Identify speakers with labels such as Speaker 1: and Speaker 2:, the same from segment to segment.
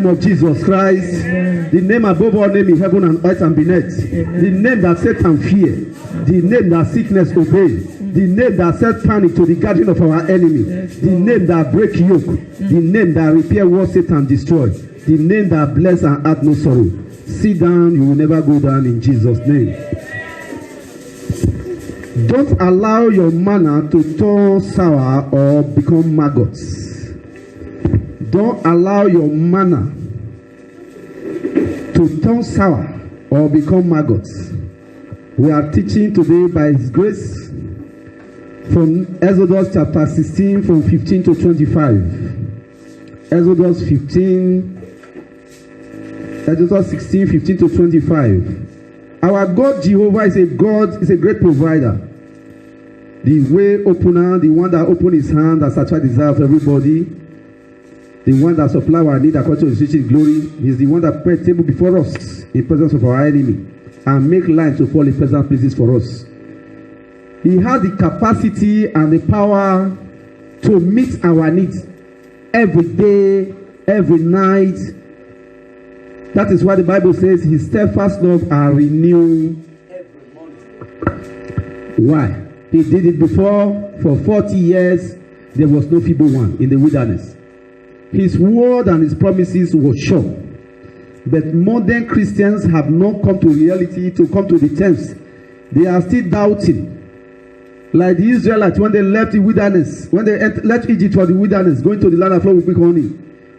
Speaker 1: Of Jesus Christ, the name above all name in heaven and earth and beneath, the name that Satan fear, the name that sickness obey, the name that set panic to the gathering of our enemy, the name that break yoke, the name that repair what Satan destroy, the name that bless and add no sorrow. Sit down, you will never go down in Jesus' name. Don't allow your manna to turn sour or become maggots. Don't allow your manna to turn sour or become maggots. We are teaching today by His grace from Exodus chapter 16 from 15 to 25. Exodus 16, 15 to 25. Our God Jehovah is a great provider. The way opener, the one that opened his hand that satisfies the desire of everybody. The one that supplies our need according to His riches glory. He is the one that prepares a table before us in presence of our enemy and make lines to fall in pleasant places for us. He has the capacity and the power to meet our needs every day, every night. That is why the Bible says His steadfast love are renewed every morning. Why? He did it before. For 40 years, there was no feeble one in the wilderness. His word and His promises were sure. But modern Christians have not come to reality, to come to the terms. They are still doubting. Like the Israelites, when they left the wilderness, when they left Egypt for the wilderness, going to the land of flow with milk and honey,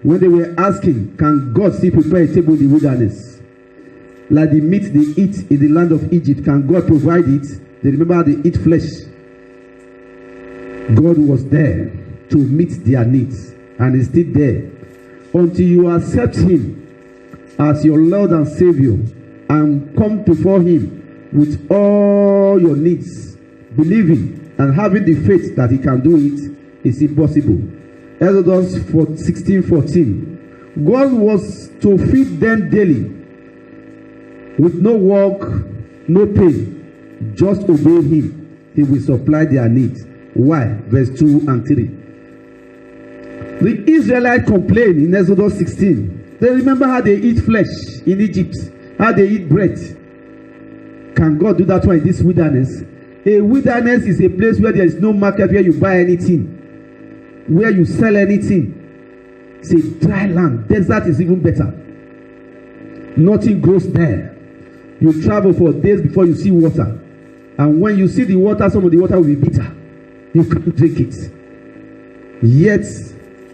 Speaker 1: when they were asking, can God still prepare a table in the wilderness? Like the meat they eat in the land of Egypt, can God provide it? They remember they eat flesh. God was there to meet their needs. And He's still there until you accept Him as your Lord and Savior and come before Him with all your needs, believing and having the faith that He can do it. Is impossible. Exodus 16:14. God was to feed them daily with no work, no pay. Just obey Him. He will supply their needs. Why? Verse 2 and 3. The Israelites complained in Exodus 16. They remember how they eat flesh in Egypt, how they eat bread. Can God do that one in this wilderness? A wilderness is a place where there is no market, where you buy anything, where you sell anything. It's a dry land. Desert is even better. Nothing grows there. You travel for days before you see water. And when you see the water, some of the water will be bitter. You can't drink it. Yet,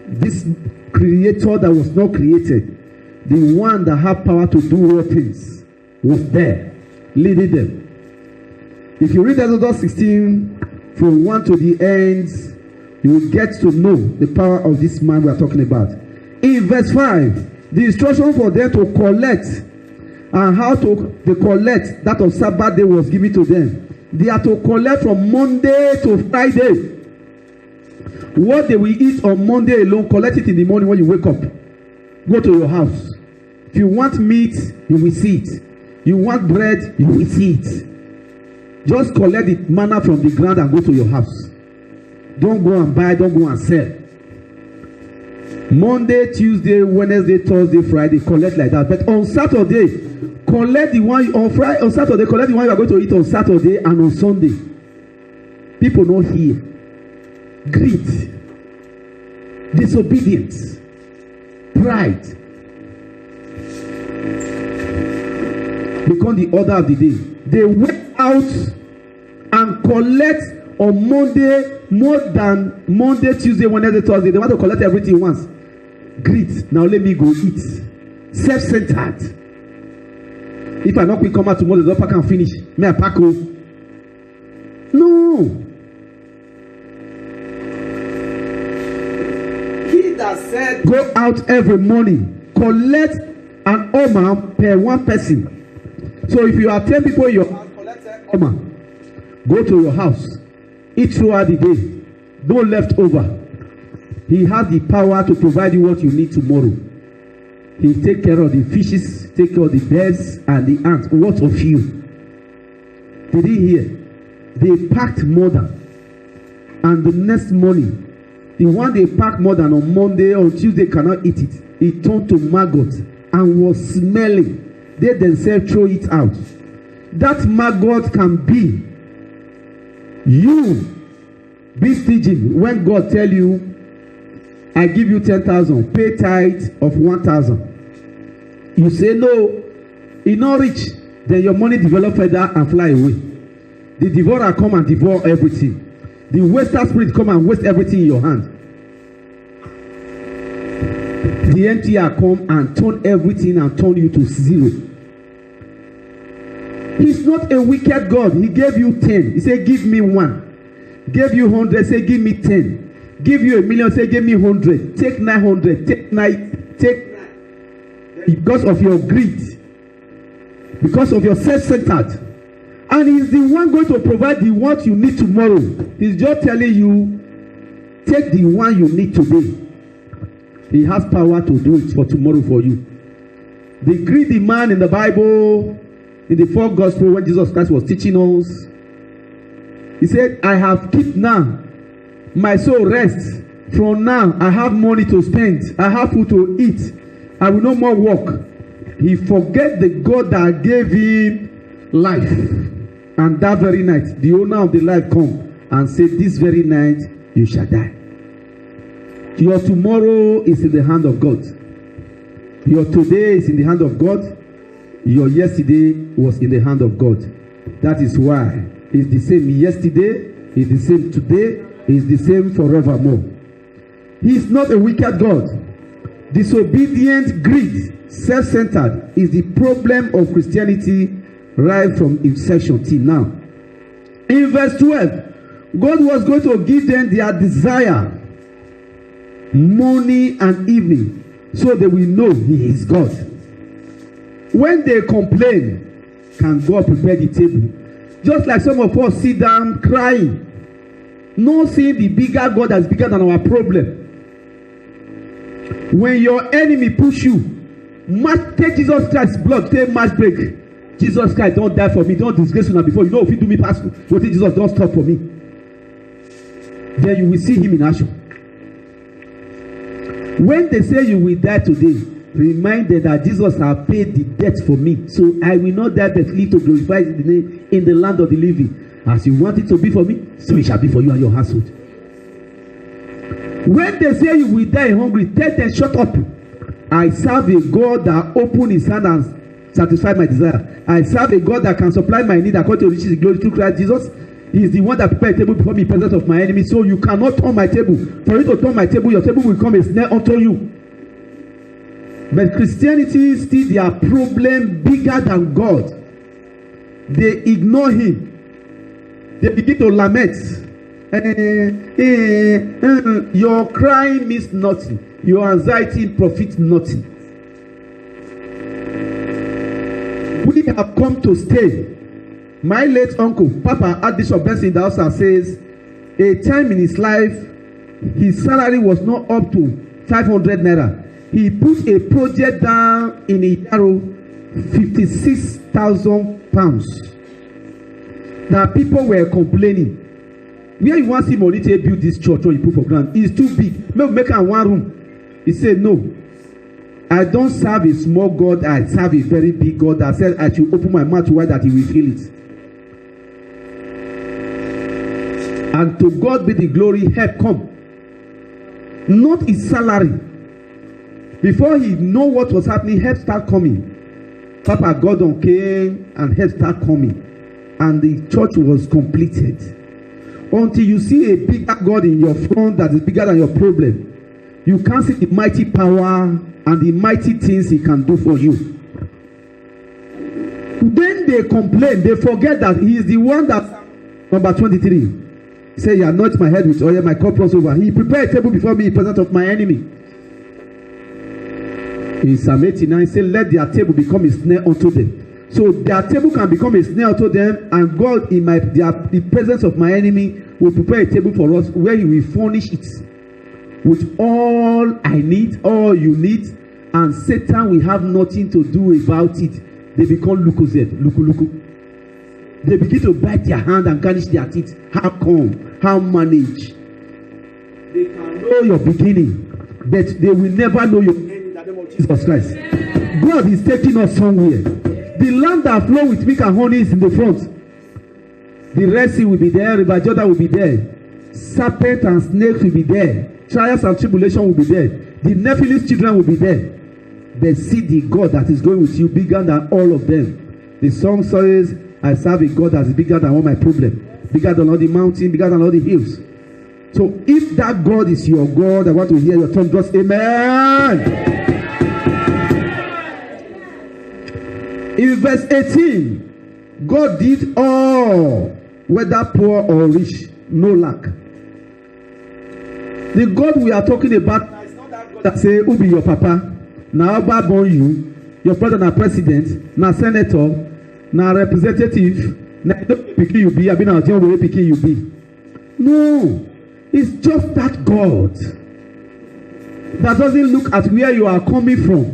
Speaker 1: this creator that was not created, the one that had power to do all things, was there, leading them. If you read Exodus 16 from 1 to the end, you will get to know the power of this man we are talking about. In verse 5, the instruction for them to collect and how to collect that of Sabbath day was given to them. They are to collect from Monday to Friday. What they will eat on Monday alone, collect it in the morning when you wake up. Go to your house. If you want meat, you will see it. You want bread, you will see it. Just collect the manna from the ground and go to your house. Don't go and buy, don't go and sell. Monday, Tuesday, Wednesday, Thursday, Friday, collect like that. But on Saturday, collect the one on Friday. On Saturday, collect the one you are going to eat on Saturday and on Sunday. People not here. Greed, disobedience, pride become the order of the day. They went out and collect on Monday more than Monday, Tuesday, Wednesday, Thursday. They want to collect everything once. Greed. Now let me go eat. Self-centered. If I not quick come out tomorrow, the pack and finish. May I pack o? No. He that said, go out every morning, collect an omer per one person. So if you have 10 people in your house, collect an omer. Go to your house, eat throughout the day, no leftover. He has the power to provide you what you need tomorrow. He take care of the fishes, take care of the birds and the ants. What of you? Did he hear? They packed more than, and the next morning, the one they packed more than on Monday or Tuesday cannot eat it. It turned to maggot and was smelling. They themselves throw it out. That maggot can be you. Be stingy when God tell you, I give you 10,000, pay tithe of 1,000. You say no, it's not rich. Then your money develop further and fly away. The devourer come and devour everything. The waster spirit come and waste everything in your hand. The emptier come and turn everything and turn you to zero. He's not a wicked God. He gave you 10. He said, give me 1. Gave you 100. Say, give me 10. Give you 1,000,000. Say, give me 100. Take 900. Take 9. Take 9. Because of your greed. Because of your self-centered. And he's the one going to provide the what you need tomorrow. He's just telling you, take the one you need today. He has power to do it for tomorrow for you. The greedy man in the Bible, in the fourth gospel, when Jesus Christ was teaching us, he said, I have kept now my soul rest. From now, I have money to spend. I have food to eat. I will no more walk. He forget the God that gave him life. And that very night, the owner of the life come and say, this very night, you shall die. Your tomorrow is in the hand of God. Your today is in the hand of God. Your yesterday was in the hand of God. That is why it's the same yesterday, it's the same today, it's the same forevermore. He is not a wicked God. Disobedient, greed, self-centered is the problem of Christianity right from inception till now. In verse 12, God was going to give them their desire morning and evening so they will know he is God. When they complain, can God prepare the table? Just like some of us sit down crying, not seeing the bigger God that's bigger than our problem. When your enemy push you, take Jesus Christ's blood, take match break. Jesus Christ don't die for me, don't disgrace you now before you know if you do me pass, what did Jesus don't stop for me? Then you will see him in action. When they say you will die today, remind them that Jesus has paid the debt for me. So I will not die but live to glorify the name in the land of the living. As you want it to be for me, so it shall be for you and your household. When they say you will die hungry, tell them, shut up. I serve a God that opened his hand and satisfied my desire. I serve a God that can supply my need according to riches in glory through Christ Jesus. He is the one that prepared a table before me in presence of my enemy. So you cannot turn my table. For you to turn my table, your table will become a snare unto you. But Christianity is still their problem bigger than God. They ignore him. They begin to lament. Your crying means nothing. Your anxiety profits nothing. We have come to stay. My late uncle, Papa Archbishop Benson Idahosa says, a time in his life, his salary was not up to 500 naira. He put a project down in Iyaro, 56,000 pounds. That people were complaining. Where you want to see money to build this church or you put for ground? It's too big. Make it one room. He said, no. I don't serve a small God. I serve a very big God that said I should open my mouth wide that he will fill it. And to God be the glory, help come. Not his salary. Before he know what was happening, help start coming. Papa Gordon came and help start coming. And the church was completed. Until you see a bigger God in your front that is bigger than your problem, you can't see the mighty power and the mighty things he can do for you. Then they complain, they forget that he is the one that, number 23, say, "He anoint my head with oil, my cup runs over. He prepared a table before me in presence of my enemy." In Psalm 89, say, "Let their table become a snare unto them." So their table can become a snare unto them, and God in the presence of my enemy will prepare a table for us where he will furnish it with all I need, all you need, and Satan will have nothing to do about it. They become luku. They begin to bite their hand and garnish their teeth. How come? How manage? They can know your beginning, but they will never know your end in the name of Jesus Christ. God is taking us somewhere. The land that flows with milk and honey is in the front. The Red Sea will be there, River Jordan will be there. Serpent and snakes will be there. Trials and tribulation will be there. The Nephilim children will be there. But see the God that is going with you bigger than all of them. The song says, "I serve a God that is bigger than all my problems, bigger than all the mountains, bigger than all the hills." So if that God is your God, I want to hear your tongue just amen. In verse 18, God did all, whether poor or rich, no lack. The God we are talking about is not that God that say, "Who be your papa? Now Abba born you, your father na president, na senator, na representative, na pikin you be, abi na ojo wey pikin you be." No, it's just that God that doesn't look at where you are coming from.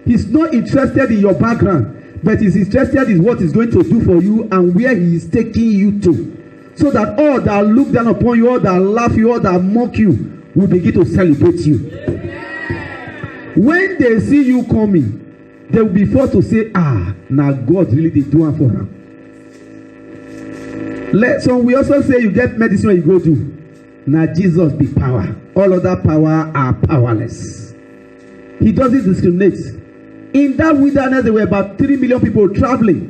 Speaker 1: He's not interested in your background, but he's interested in what he's going to do for you and where he is taking you to. So that all that look down upon you, all that laugh you, all that mock you, will begin to celebrate you. When they see you coming, they will be forced to say, now God really did do one for them. So we also say you get medicine when you go to. Now Jesus be power. All other power are powerless. He doesn't discriminate. In that wilderness, there were about 3 million people traveling.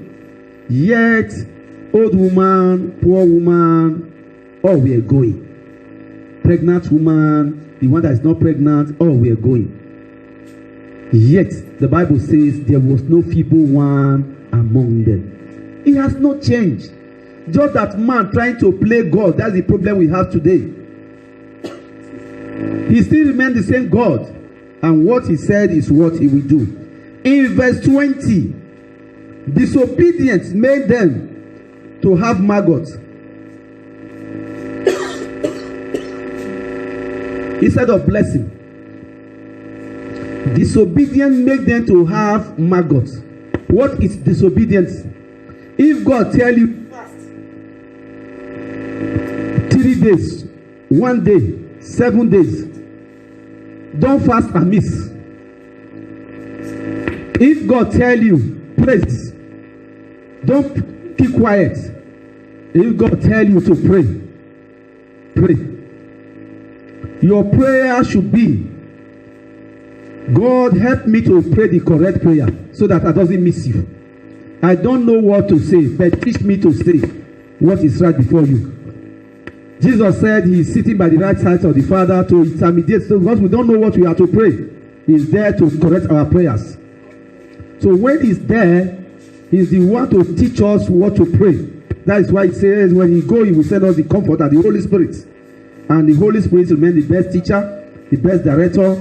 Speaker 1: Yet, old woman, poor woman, all were going. Pregnant woman, the one that is not pregnant, all were going. Yet, the Bible says there was no feeble one among them. It has not changed. Just that man trying to play God, that's the problem we have today. He still remains the same God. And what he said is what he will do. In verse 20, disobedience made them to have maggots. Instead of blessing, disobedience made them to have maggots. What is disobedience? If God tell you fast 3 days, 1 day, 7 days, don't fast and miss. If God tell you praise, don't keep quiet. If God tell you to pray, pray. Your prayer should be, God help me to pray the correct prayer so that I doesn't miss you. I don't know what to say, but teach me to say what is right before you. Jesus said he is sitting by the right side of the Father to intermediate. So because we don't know what we are to pray, he is there to correct our prayers. So when he's there, he's the one to teach us what to pray. That is why it says when he goes, he will send us the Comforter, the Holy Spirit. And the Holy Spirit will remain the best teacher, the best director,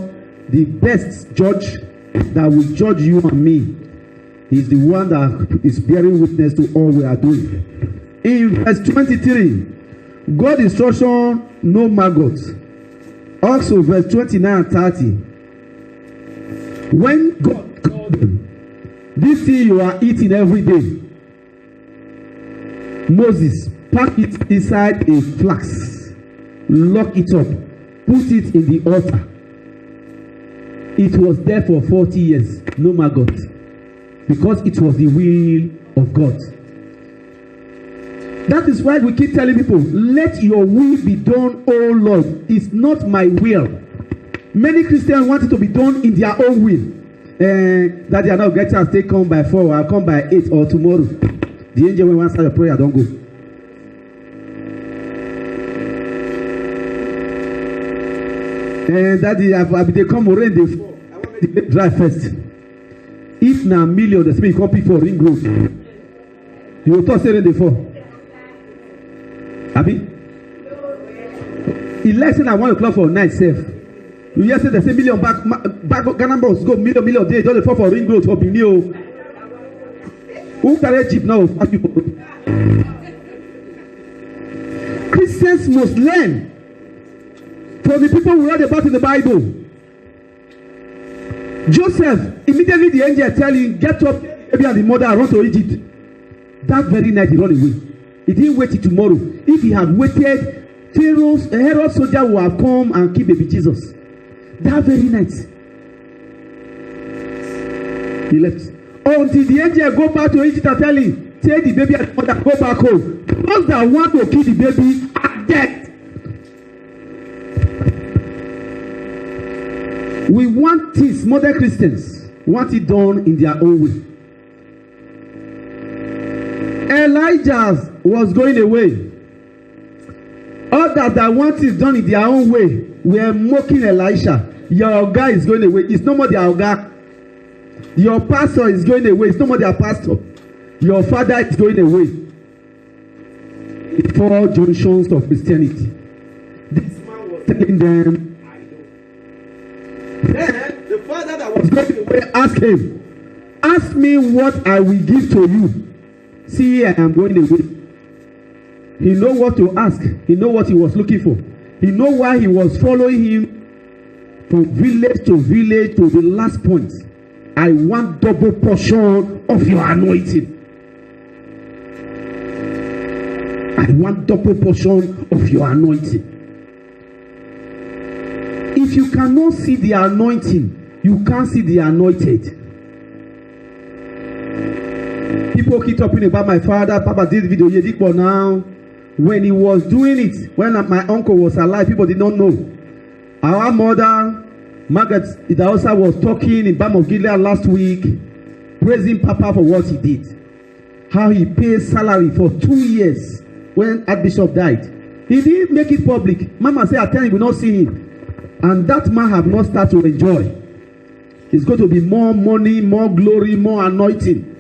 Speaker 1: the best judge that will judge you and me. He's the one that is bearing witness to all we are doing. In verse 23, God instruction, no maggots. Also verse 29 and 30. When God called them, this thing you are eating every day, Moses, pack it inside a flask, lock it up, put it in the altar. It was there for 40 years, no maggot, because it was the will of God. That is why we keep telling people, let your will be done, oh Lord. It's not my will. Many Christians want it to be done in their own will. That they are not getting us take come by 4, I'll come by 8 or tomorrow. The angel will answer your prayer, don't go. And daddy, they come rain, they fall. I want to drive first. If na million, the speed come for ring road. You thought say rain dey fall. Abi? Election at 1 o'clock for night sef. You hear say they say million back Ghana must go million day just dey fall for ring road for Benin o. Who carry jeep now? Christians must learn from the people we read about in the Bible. Joseph, immediately the angel tell him, get up, baby and the mother and run to Egypt. That very night he run away. He didn't wait till tomorrow. If he had waited, Herod's soldier would have come and killed baby Jesus. That very night, he left. Until the angel go back to Egypt and tell him, take the baby and the mother, go back home. Those that want to kill the baby are dead. We want this, modern Christians want it done in their own way. Elijah was going away. Others that want it done in their own way were mocking Elisha. Your guy is going away. It's no more their guy. Your pastor is going away. It's no more their pastor. Your father is going away. The four junctions of Christianity. This man was telling them, then the father that was going away asked him, ask me what I will give to you. See, I am going away. He know what to ask. He know what he was looking for. He know why he was following him from village to village to the last point. I want double portion of your anointing. I want double portion of your anointing. If you cannot see the anointing, you can't see the anointed. People keep talking about my father. Papa did video Yedipo now. When he was doing it, when my uncle was alive, people did not know. Our mother, Margaret Idahosa, was talking in Bam of Gilead last week, praising Papa for what he did. How he paid salary for 2 years when Archbishop died. He didn't make it public. Mama said, I tell you, we will not see him. And that man have not started to enjoy. It's going to be more money, more glory, more anointing.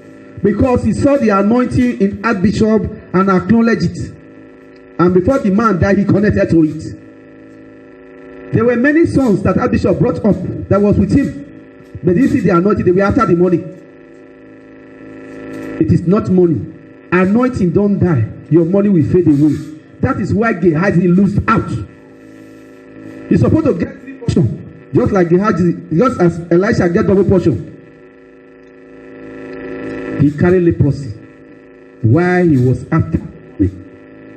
Speaker 1: Because he saw the anointing in Archbishop and acknowledged it. And before the man died, he connected to it. There were many sons that Archbishop brought up that was with him. But you see the anointing, they were after the money. It is not money. Anointing don't die. Your money will fade away. That is why Gehazi loosed out. He's supposed to get 3 portion, just like Gehazi, just as Elisha get double portion. He carried leprosy. Why he was after me?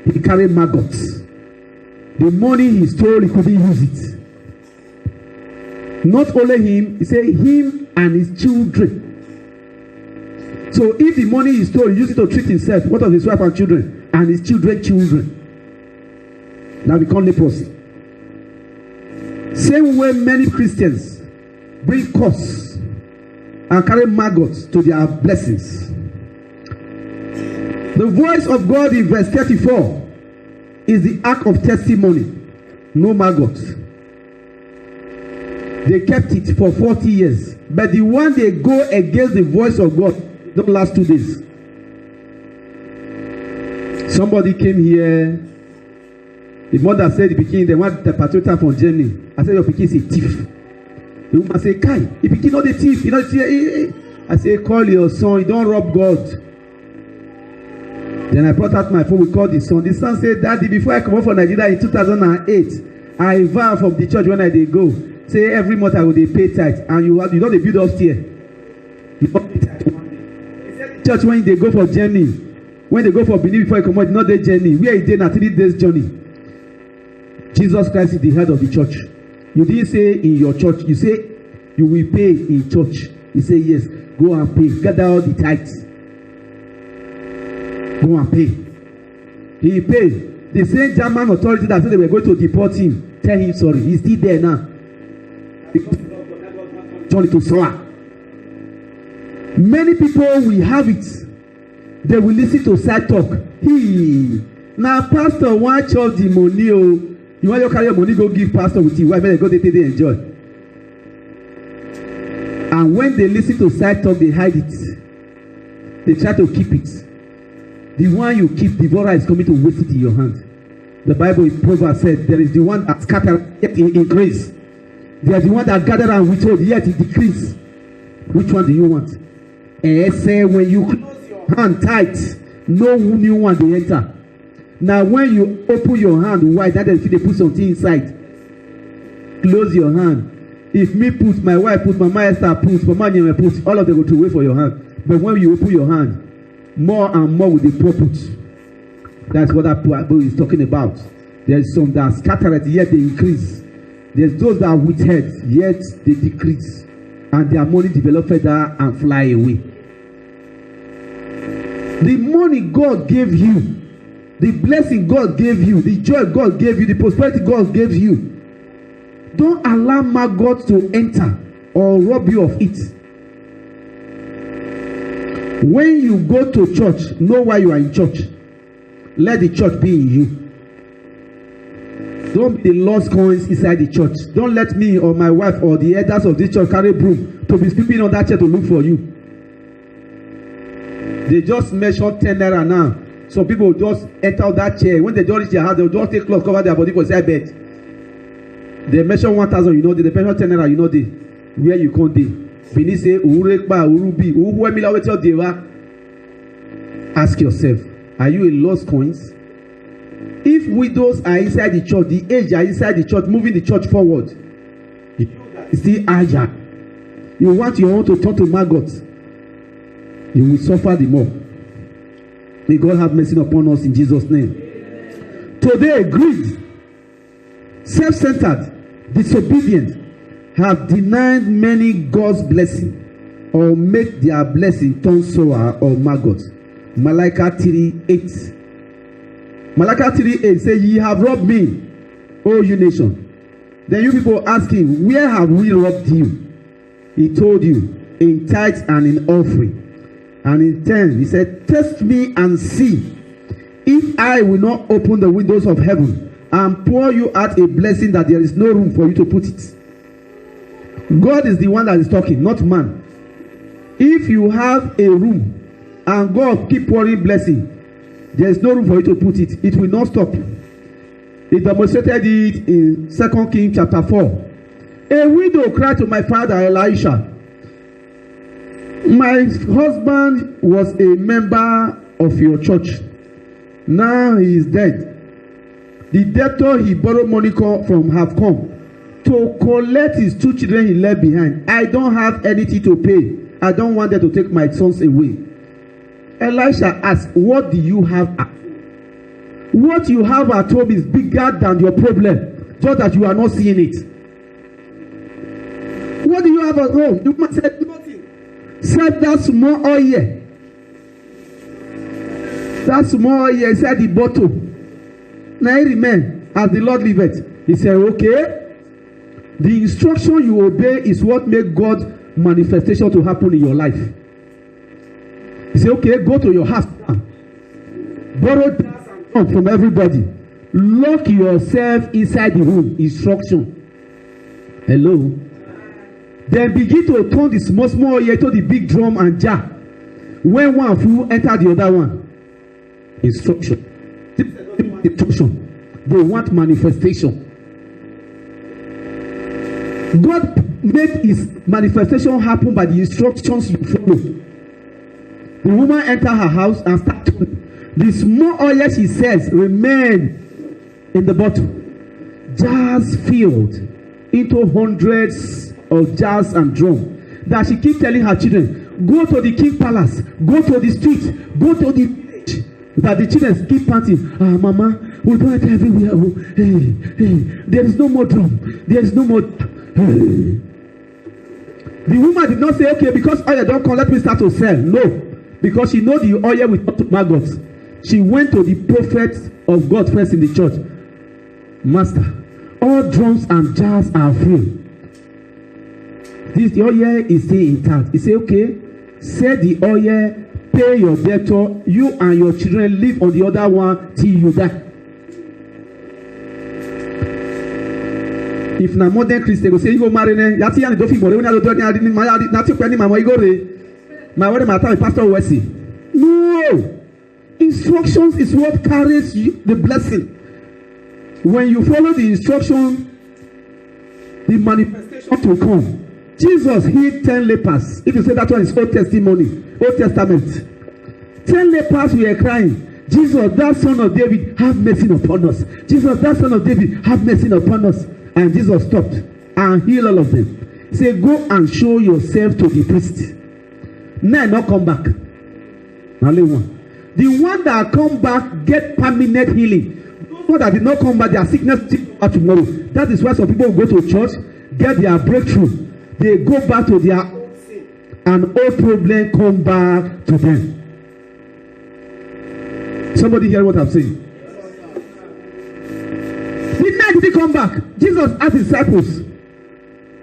Speaker 1: He carried maggots. The money he stole, he couldn't use it. Not only him, he said him and his children. So if the money he stole, he used it to treat himself. What of his wife and children? And his children. Now become leprosy. Same way many Christians bring curse and carry maggots to their blessings. The voice of God in verse 34 is the ark of testimony. No maggots. They kept it for 40 years. But the one they go against the voice of God don't last 2 days. Somebody came here. The mother said the pikin, they want the patriota from Germany. I said, your pikin is a thief. The woman said, Kai, the pikin not the thief. You know, I said, call your son. You don't rob God. Then I brought out my phone. We called the son. The son said, Daddy, before I come home from Nigeria in 2008, I vow from the church when I dey go. Say every month I will pay tithe. And you know they build upstairs. You don't pay tithe one day. He said the church when they go for journey, when they go for Benin before you come out, not their journey. Where is there na 3 days journey? Jesus Christ is the head of the church. You didn't say in your church. You say you will pay in church. You say yes. Go and pay. Gather all the tithes. Go and pay. He paid. The same German authority that said they were going to deport him, tell him sorry. He's still there now. Because Johnny to soar. Many people will have it. They will listen to side talk. Now pastor want chop the money. Oh. You want your carry your money, go give pastor with you. Why they go they enjoy? And when they listen to side talk, they hide it. They try to keep it. The one you keep, devourer is coming to waste it in your hand. The Bible in Proverbs said, there is the one that scattered, yet it increase. There is the one that gathered and withhold, yet it decrease. Which one do you want? And say, when you close your hand tight, no new one they enter. Now, when you open your hand wide, that is if they put something inside. Close your hand. If me put, my wife put, Mama Esther put, Mama Nyeme put, all of them go to wait for your hand. But when you open your hand, more and more will they pour put. That's what that Bible is talking about. There's some that are scattered, yet they increase. There's those that are withheld, yet they decrease. And their money develop further and fly away. The money God gave you, the blessing God gave you, the joy God gave you, the prosperity God gave you, don't allow maggots to enter or rob you of it. When you go to church, know why you are in church. Let the church be in you. Don't be the lost coins inside the church. Don't let me or my wife or the elders of this church carry broom to be sleeping on that chair to look for you. They just measure 10 naira now. Some people just enter that chair. When they don't reach their house, they'll just take cloth, cover their body for inside bed. They measure 1,000, you know, they measure 10 naira, you know, they where you can't dey. Bini say, Urekba, Urubi, Uhuemila, what's your dewa? Ask yourself, are you a lost coins? If widows are inside the church, the age are inside the church, moving the church forward, it's still agile. You want your own to turn to maggots, you will suffer the more. May God have mercy upon us in Jesus' name. Today, greed, self-centered, disobedient, have denied many God's blessing or made their blessing turn sour or maggot. Malachi 3:8. Malachi 3:8 says, ye have robbed me, O you nation. Then you people ask him, where have we robbed you? He told you, in tithes and in offering. And in 10, he said, test me and see if I will not open the windows of heaven and pour you out a blessing that there is no room for you to put it. God is the one that is talking, not man. If you have a room and God keep pouring blessing, there is no room for you to put it. It will not stop. He demonstrated it in 2 Kings chapter 4. A widow cried to my father Elisha, my husband was a member of your church. Now he is dead. The debtor he borrowed money from have come to collect his 2 children he left behind. I don't have anything to pay. I don't want them to take my sons away. Elisha asked, what do you have at home? What you have at home is bigger than your problem, just that you are not seeing it. What do you have at home? You must say nothing. Said that small oil. That small oil inside the bottle. Now it remain as the Lord liveth. He said, okay. The instruction you obey is what make God's manifestation to happen in your life. He said, okay, go to your house now. Borrow that from everybody. Lock yourself inside the room. Instruction. Hello. Then begin to turn the small oil to the big drum and jar. When one full, enter the other one. Instruction. Instruction. They want manifestation. God made his manifestation happen by the instructions you follow. The woman entered her house and started. The small oil she says remain in the bottle. Jars filled into hundreds of jars and drums. That she keep telling her children, go to the king palace, go to the street, go to the village. That the children keep panting, mama, we burn it everywhere. Hey, there is no more drum. There is no more. Hey. The woman did not say, okay, because oil don't come, let me start to sell. No. Because she know the oil will not to maggots. She went to the prophet of God first in the church. Master, all drums and jars are filled. The oil is still intact. He said, okay, sell the oil, pay your debtor, you and your children live on the other one till you die. If na modern Christian go say you go marry ne, yati yani do fi more, we na do ni adi na ti pe ni mama you go re. My word matter with Pastor Wesley. No. Instructions is what carries you, the blessing. When you follow the instruction, the manifestation will come. Jesus healed 10 lepers. If you say that one is Old Testimony, Old Testament. 10 lepers were crying, Jesus, thou son of David, have mercy upon us. Jesus, thou son of David, have mercy upon us. And Jesus stopped and healed all of them. He said, go and show yourself to the priest. Now not come back. Only one. The one that come back get permanent healing. Those one that did not come back, their sickness still tomorrow. That is why some people go to church, get their breakthrough. They go back to their old sin, and old problem come back to them. Somebody hear what I'm saying? The night he come back, Jesus asked his disciples,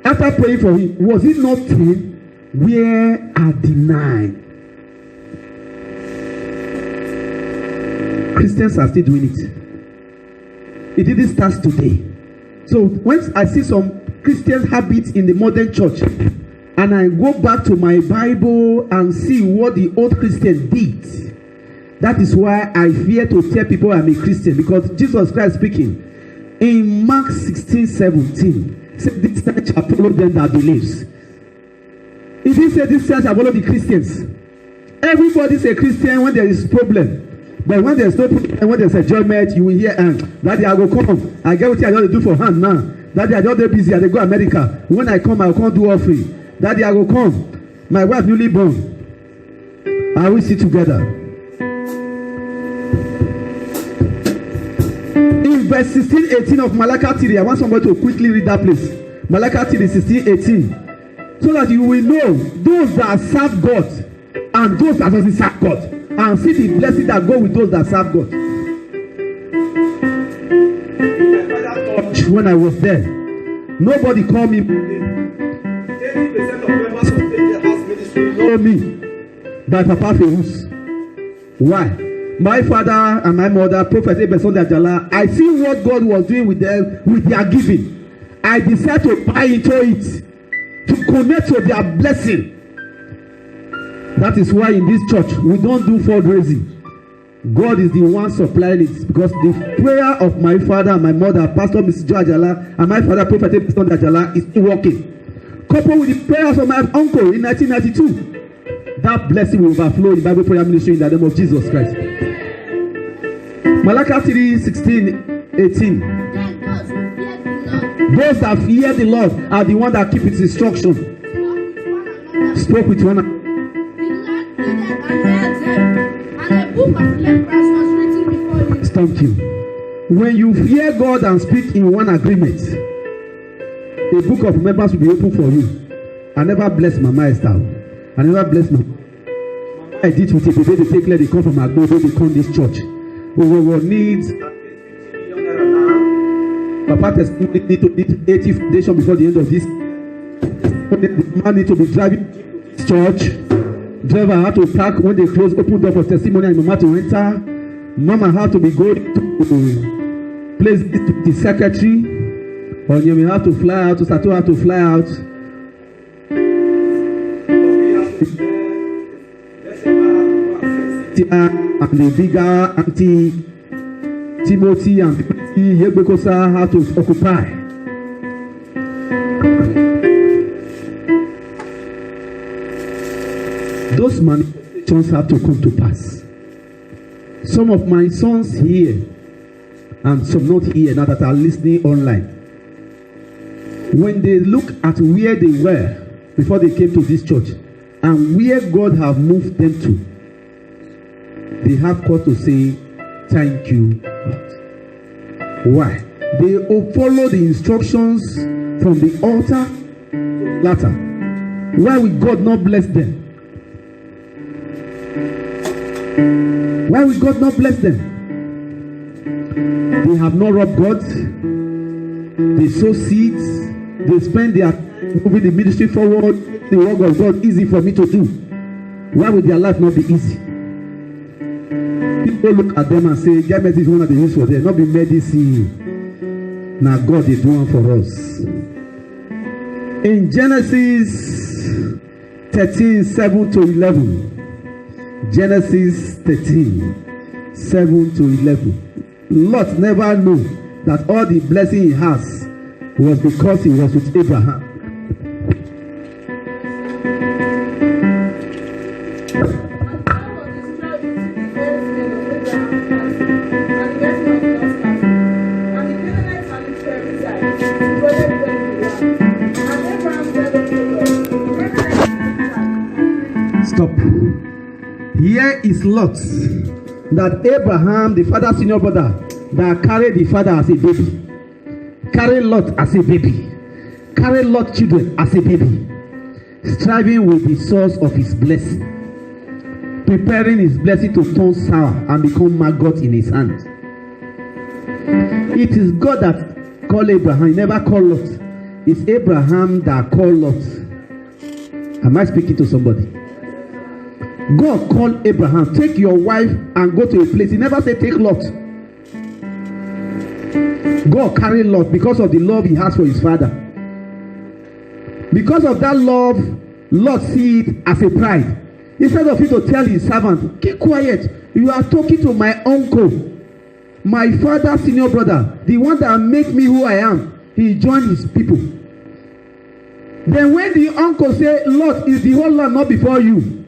Speaker 1: after praying for him, was it not 10? Where are the 9? Christians are still doing it. It didn't start today. So when I see some Christian habits in the modern church, and I go back to my Bible and see what the old Christian did, that is why I fear to tell people I'm a Christian, because Jesus Christ speaking in Mark 16:17 said, this sign shall follow them that believes. He didn't say this sign shall follow the Christians. Everybody's a Christian when there is problem. But when there's no problem, when there's a judgment, you will hear, Daddy, I will come. I get what I don't do for hand now. Daddy, I don't do busy. I go America. When I come, I will come do offering. Daddy, I will come. My wife newly born. I will sit together. In verse 16-18 of Malachi 3, I want somebody to quickly read that place. Malachi 3, 16-18. So that you will know those that serve God and those that doesn't serve God. And see the blessing that go with those that serve God. When I was there, nobody called me. 80% of members of the house ministry know me by Papa Ferus. Why? My father and my mother, Prophet Ebeson Ajala, I see what God was doing with them, with their giving. I decided to buy into it, to connect to their blessing. That is why in this church we don't do fundraising. God is the one supplying it, because the prayer of my father and my mother, Pastor Mrs. Joe Ajala, and my father, Prophet Ebeson Ajala, is still working. Coupled with the prayers of my uncle in 1992, that blessing will overflow in Bible Prayer Ministry in the name of Jesus Christ. Malachi 3, 16, 18. Those that fear the Lord are the ones that keep his instruction. Spoke with one another. Thank you. When you fear God and speak in one agreement, a book of remembrance will be open for you. I never bless Mama Esther. I never bless my I did with it. They take let they come from Agbo, they come this church. We will need Papa testimony need 80 foundation before the end of this. The man need to be driving this church. Driver had to park when they close, open door for testimony, and Mama to enter. Mama had to be going to place the secretary. Or you will have to fly out, to Sato have to fly out. And the bigger auntie Timothy and Yegbekosa have to occupy. Those manifestations have to come to pass. Some of my sons here and some not here now that are listening online, when they look at where they were before they came to this church and where God have moved them to, they have cause to say thank you God. Why? They follow the instructions from the altar to the latter. Why will God not bless them? Why will God not bless them? They have not robbed God. They sow seeds. They spend their time moving the ministry forward. The work of God easy for me to do. Why will their life not be easy? People look at them and say, "Get medicine is one of the use for them, not be medicine." Now God is doing for us. In Genesis 13, 7 to 11. Genesis 13, 7-11. Lot never knew that all the blessing he has was because he was with Abraham. Stop. Here is Lot, that Abraham, the father's senior brother, that carried the father as a baby, carry Lot as a baby, carry Lot children as a baby, striving with the source of his blessing, preparing his blessing to turn sour and become maggot in his hand. It is God that called Abraham. He never called Lot. It's Abraham that called Lot. Am I speaking to somebody? God called Abraham, take your wife and go to a place. He never said take Lot. God carried Lot because of the love he has for his father. Because of that love, Lot see it as a pride. Instead of him to tell his servant, keep quiet, you are talking to my uncle, my father's senior brother, the one that make me who I am. He joined his people. Then when the uncle say, Lot, is the whole land not before you?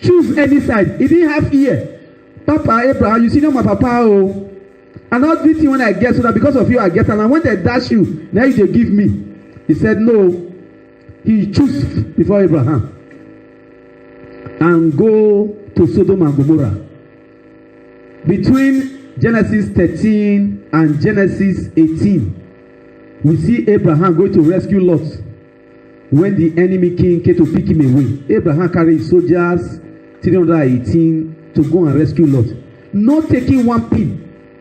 Speaker 1: Choose any side. He didn't have ear. Papa Abraham, you see no my papa oh. And not everything when I get so that because of you I get, and when they dash you, now you give me. He said no. He choose before Abraham and go to Sodom and Gomorrah. Between Genesis 13 and Genesis 18, we see Abraham going to rescue Lot. When the enemy king came to pick him away, Abraham carried soldiers 318 to go and rescue Lot. Not taking one pin.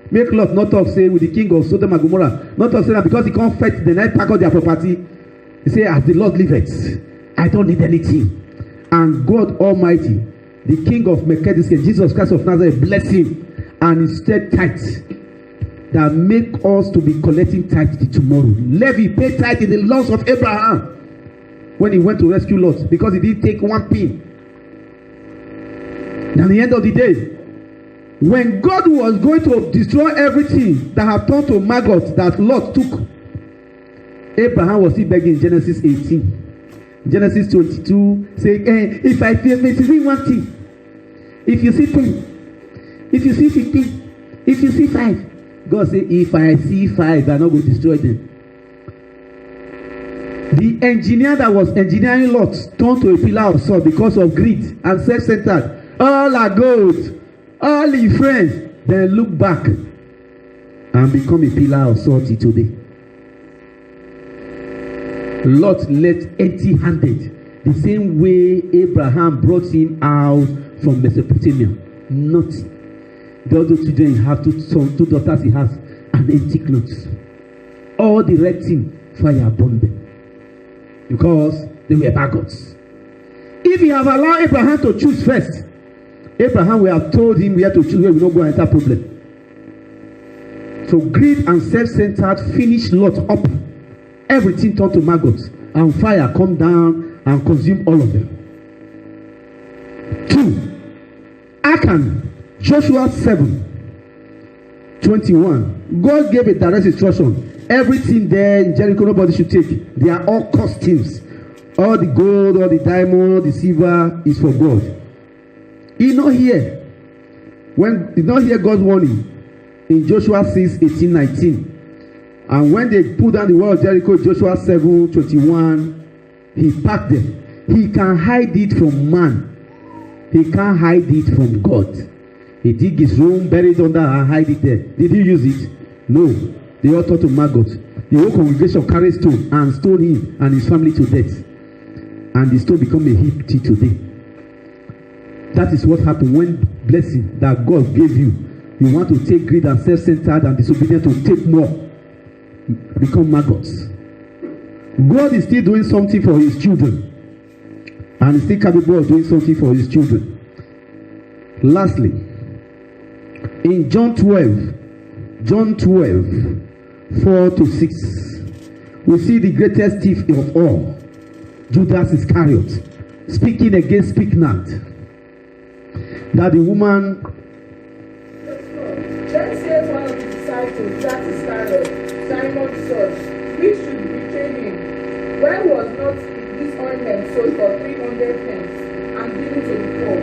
Speaker 1: Make Lot not talk say with the king of Sodom and Gomorrah. Not talk say that because he can't fight the night pack of their property. He say, as the Lord liveth, I don't need anything. And God Almighty, the king of Melchizedek, Jesus Christ of Nazareth, bless him and instead tithe that make us to be collecting tithe till tomorrow. Levi paid tithe in the laws of Abraham when he went to rescue Lot because he didn't take one pin. And at the end of the day, when God was going to destroy everything that had turned to maggot that Lot took, Abraham was still begging in Genesis 18. Genesis 22 saying, if I fail, me to see one thing. If you see 10, if you see 15, if you see 5, God say, if I see 5, I'm not going to destroy them. The engineer that was engineering Lot turned to a pillar of salt because of greed and self-centered. All are gold, all his friends, then look back and become a pillar of salt today. Lot left empty-handed, the same way Abraham brought him out from Mesopotamia. Nothing. The other children he have two daughters he has, and empty clothes. All the red thing, fire burned them. Because they were maggots. If he have allowed Abraham to choose first, Abraham will have told him where to choose, where we don't go and enter problem. So greed and self-centered finished Lot up. Everything turned to maggots, and fire come down and consume all of them. 2. Achan, Joshua 7:21. God gave a direct instruction. Everything there in Jericho, nobody should take. They are all costumes. All the gold, all the diamond, the silver is for God. He not hear. When he not hear God's warning in Joshua 6:18-19. And when they put down the wall of Jericho, Joshua 7:21, he packed them. He can hide it from man. He can't hide it from God. He dig his room, buried under and hide it there. Did he use it? No. They all turned to maggots. The whole congregation carried stone and stoned him and his family to death. And the stone become a heap till today. That is what happened when blessing that God gave you, you want to take greed and self-centered and disobedient to take more. Become maggots. God is still doing something for his children, and is still capable of doing something for his children. Lastly, in John 12:4-6, we see the greatest thief of all, Judas Iscariot, speaking against Spikenard, that the woman
Speaker 2: that Iscariot, Simon's son, which should betray him. Why was not this ointment sold for 300 pence and given to the poor?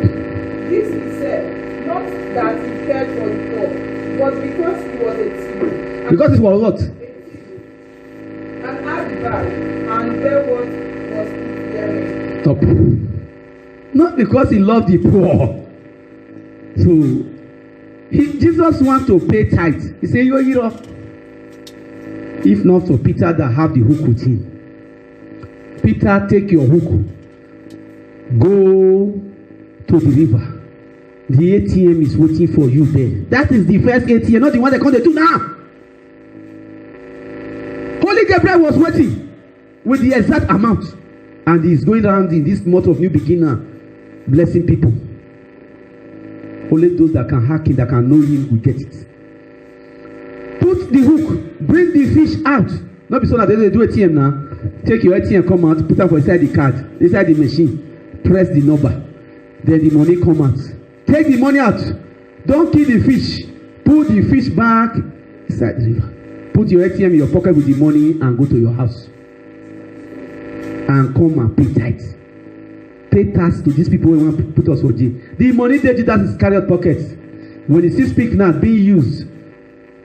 Speaker 2: This he said, not that he cared for the poor, but because he was a thief.
Speaker 1: Because he was what?
Speaker 2: And had bad, and there was hearing.
Speaker 1: Stop. Not because he loved the poor. So Jesus wants to pay tithe. He said, you know, if not for Peter that have the hook with him. Peter, take your hook. Go to the river. The ATM is waiting for you there. That is the first ATM, not the one they come to do now. Holy Gabriel was waiting with the exact amount. And he's going around in this month of new beginner, blessing people. Only those that can hack him, that can know him, will get it. Put the hook, bring the fish out. Not be so that they do ATM now. Take your ATM, come out, put it for inside the card, inside the machine, press the number. Then the money come out. Take the money out. Don't kill the fish. Put the fish back inside the river. Put your ATM in your pocket with the money and go to your house. And come and pay tithe. Pay tax to these people who want to put us for jail. The money they Judas Iscariot pockets. When he still speak now, being used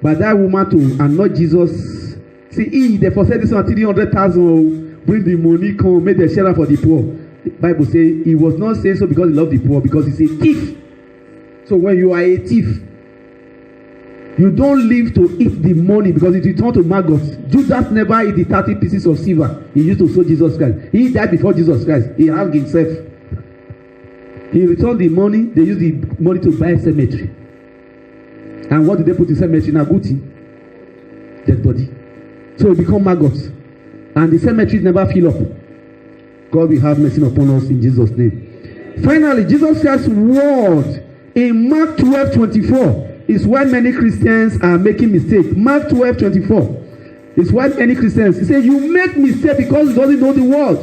Speaker 1: by that woman to anoint Jesus. See, they for said this one 300,000. Bring the money, come, make the share for the poor. The Bible says he was not saying so because he loved the poor, because he's a thief. So when you are a thief, you don't live to eat the money because it returns to maggots. Judas never ate the 30 pieces of silver he used to sow Jesus Christ. He died before Jesus Christ. He hanged himself. He returned the money. They used the money to buy a cemetery. And what did they put in cemetery? Naguti. Dead body. So it become maggots. And the cemeteries never fill up. God will have mercy upon us in Jesus' name. Finally, Jesus Christ's word in Mark 12:24 is why many Christians are making mistakes. Mark 12:24 is why many Christians, he said, you make mistake because you don't know the word.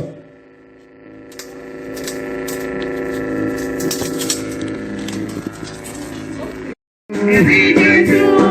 Speaker 2: Every day to